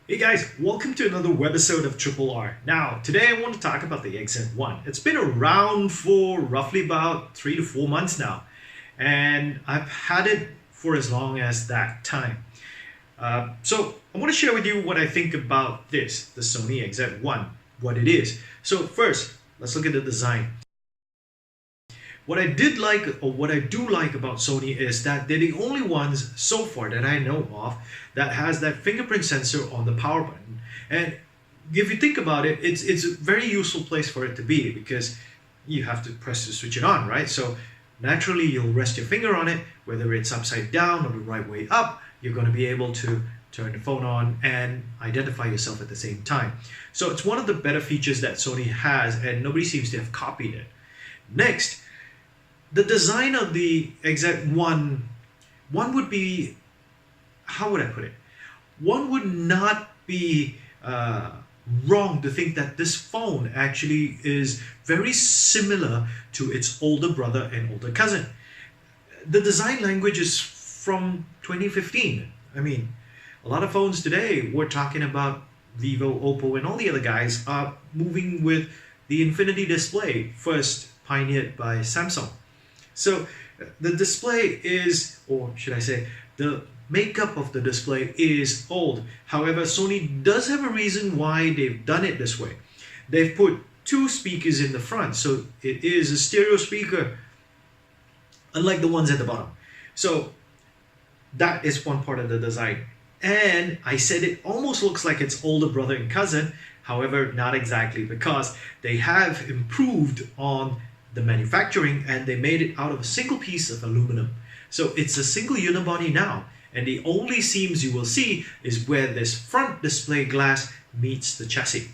Hey guys, welcome to another webisode of Triple R. Now, today I want to talk about the XZ1. It's been around for roughly about 3 to 4 months now, and I've had it for as long as that time. So I want to share with you what I think about this, the Sony XZ1, what it is. So first, let's look at the design. What I did like, or what I do like about Sony is that they're the only ones so far that I know of that has that fingerprint sensor on the power button. And if you think about it, it's a very useful place for it to be because you have to press to switch it on, right? So naturally you'll rest your finger on it, whether it's upside down or the right way up, you're going to be able to turn the phone on and identify yourself at the same time. So it's one of the better features that Sony has, and nobody seems to have copied it. Next, the design of the XZ1, one would be, how would I put it? One would not be wrong to think that this phone actually is very similar to its older brother and older cousin. The design language is from 2015. I mean, a lot of phones today, we're talking about Vivo, Oppo, and all the other guys are moving with the infinity display, first pioneered by Samsung. So the display is, or should I say, the makeup of the display is old. However, Sony does have a reason why they've done it this way. They've put two speakers in the front, so it is a stereo speaker, unlike the ones at the bottom. So that is one part of the design. And I said it almost looks like its older brother and cousin, however, not exactly, because they have improved on the manufacturing and they made it out of a single piece of aluminum. So it's a single unibody now, and the only seams you will see is where this front display glass meets the chassis.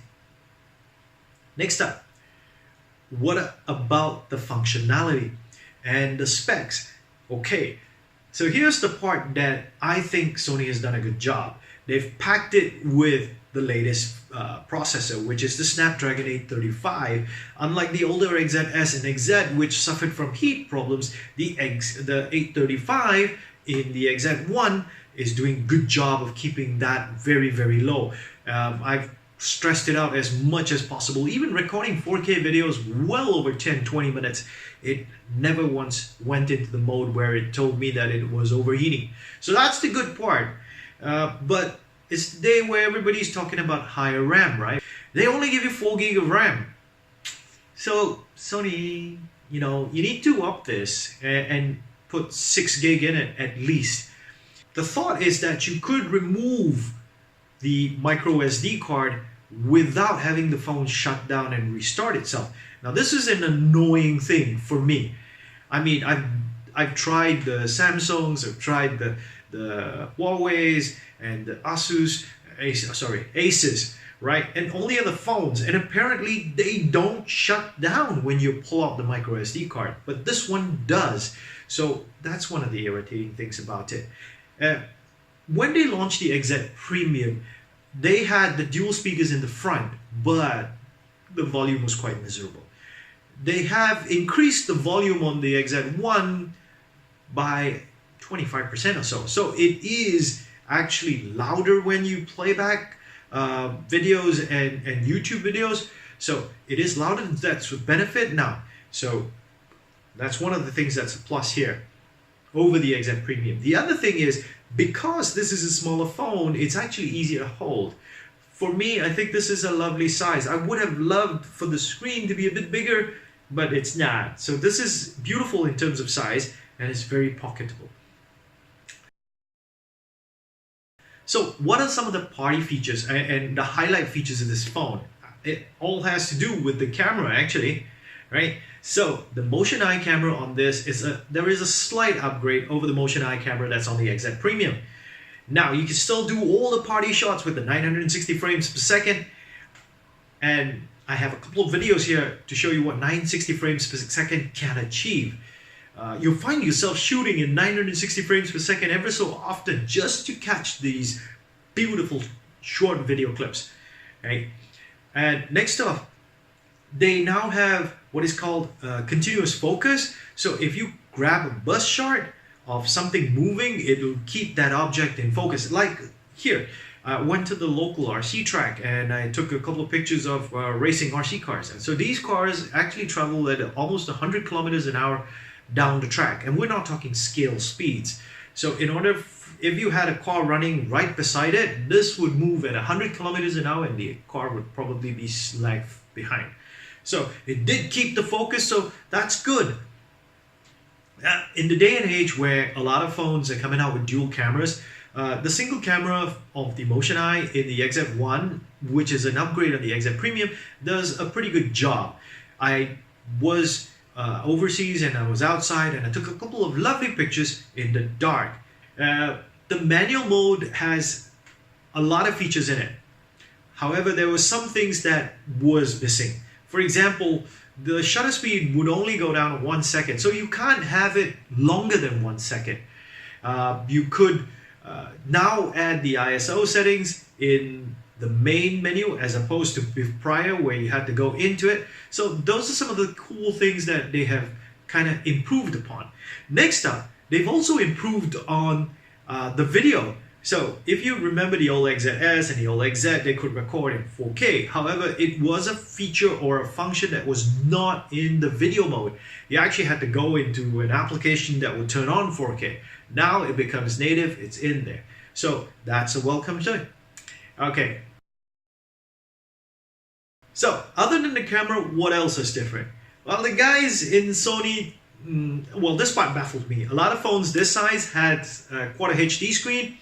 Next up, what about the functionality and the specs? Okay, so here's the part that I think Sony has done a good job. They've packed it with the latest processor, which is the Snapdragon 835. Unlike the older XZS and XZ, which suffered from heat problems, the 835 in the XZ1 is doing a good job of keeping that very, very low. I've stressed it out as much as possible. Even recording 4K videos well over 10-20 minutes, it never once went into the mode where it told me that it was overheating. So that's the good part. But it's the day where everybody's talking about higher RAM, right? They only give you 4 gig of RAM. So Sony, you need to up this and put 6 gig in it at least. The thought is that you could remove the micro SD card without having the phone shut down and restart itself. Now this is an annoying thing for me. I mean, I've tried the Samsungs, I've tried the Huawei's and the Asus, right? And all the other phones, and apparently they don't shut down when you pull out the micro SD card, but this one does. So that's one of the irritating things about it. When they launched the XZ Premium, they had the dual speakers in the front, but the volume was quite miserable. They have increased the volume on the XZ1 by 25% or so. So it is actually louder when you play back videos and YouTube videos. So it is louder, that's a benefit now. So that's one of the things that's a plus here over the XZ Premium. The other thing is, because this is a smaller phone, it's actually easier to hold. For me, I think this is a lovely size. I would have loved for the screen to be a bit bigger, but it's not. So this is beautiful in terms of size, and it's very pocketable. So what are some of the party features and the highlight features of this phone? It all has to do with the camera actually, right? So the Motion Eye camera on this there is a slight upgrade over the Motion Eye camera that's on the XZ Premium. Now you can still do all the party shots with the 960 frames per second, and I have a couple of videos here to show you what 960 frames per second can achieve. You'll find yourself shooting in 960 frames per second ever so often just to catch these beautiful short video clips, right? And next up, they now have what is called continuous focus. So if you grab a bus shot of something moving, it'll keep that object in focus. Like here, I went to the local RC track and I took a couple of pictures of racing RC cars. And so these cars actually travel at almost 100 kilometers an hour down the track. And we're not talking scale speeds. So in order, if you had a car running right beside it, this would move at 100 kilometers an hour and the car would probably be lagged behind. So it did keep the focus, so that's good. In the day and age where a lot of phones are coming out with dual cameras, the single camera of the Motion Eye in the XZ1, which is an upgrade on the XZ Premium, does a pretty good job. I was overseas and I was outside and I took a couple of lovely pictures in the dark. The manual mode has a lot of features in it. However, there were some things that was missing. For example, the shutter speed would only go down 1 second, so you can't have it longer than 1 second. You could now add the ISO settings in the main menu as opposed to prior where you had to go into it. So those are some of the cool things that they have kind of improved upon. Next up, they've also improved on the video. So if you remember the old XZS and the old XZ, they could record in 4K. However, it was a feature or a function that was not in the video mode. You actually had to go into an application that would turn on 4K. Now it becomes native, it's in there. So that's a welcome thing. Okay. So other than the camera, what else is different? Well, the guys in Sony, well, this part baffled me. A lot of phones this size had a Quad HD screen,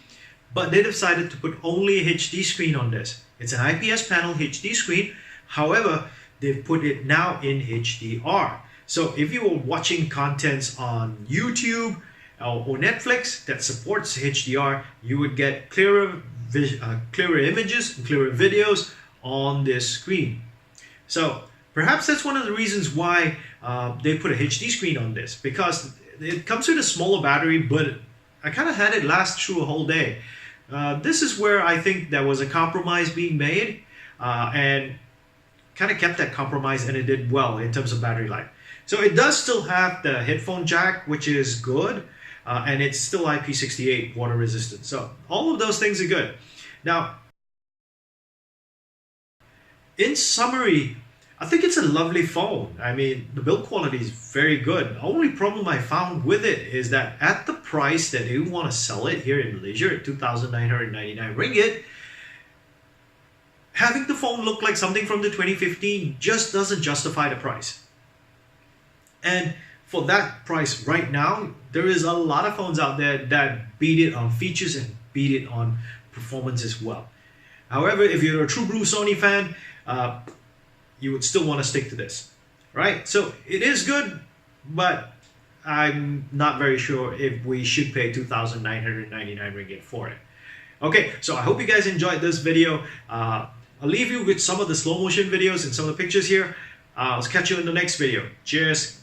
but they decided to put only a HD screen on this. It's an IPS panel HD screen. However, they've put it now in HDR. So if you were watching contents on YouTube or Netflix that supports HDR, you would get clearer images and clearer videos on this screen. So perhaps that's one of the reasons why they put a HD screen on this, because it comes with a smaller battery, but I kind of had it last through a whole day. This is where I think there was a compromise being made and kind of kept that compromise, and it did well in terms of battery life. So it does still have the headphone jack, which is good, and it's still IP68 water resistant. So all of those things are good. Now, in summary, I think it's a lovely phone. I mean, the build quality is very good. The only problem I found with it is that at the price that they want to sell it here in Malaysia at 2,999 ringgit, having the phone look like something from the 2015 just doesn't justify the price. And for that price right now, there is a lot of phones out there that beat it on features and beat it on performance as well. However, if you're a true blue Sony fan, you would still want to stick to this, right? So it is good, but I'm not very sure if we should pay 2,999 ringgit for it. Okay, so I hope you guys enjoyed this video. I'll leave you with some of the slow motion videos and some of the pictures here. I'll catch you in the next video. Cheers.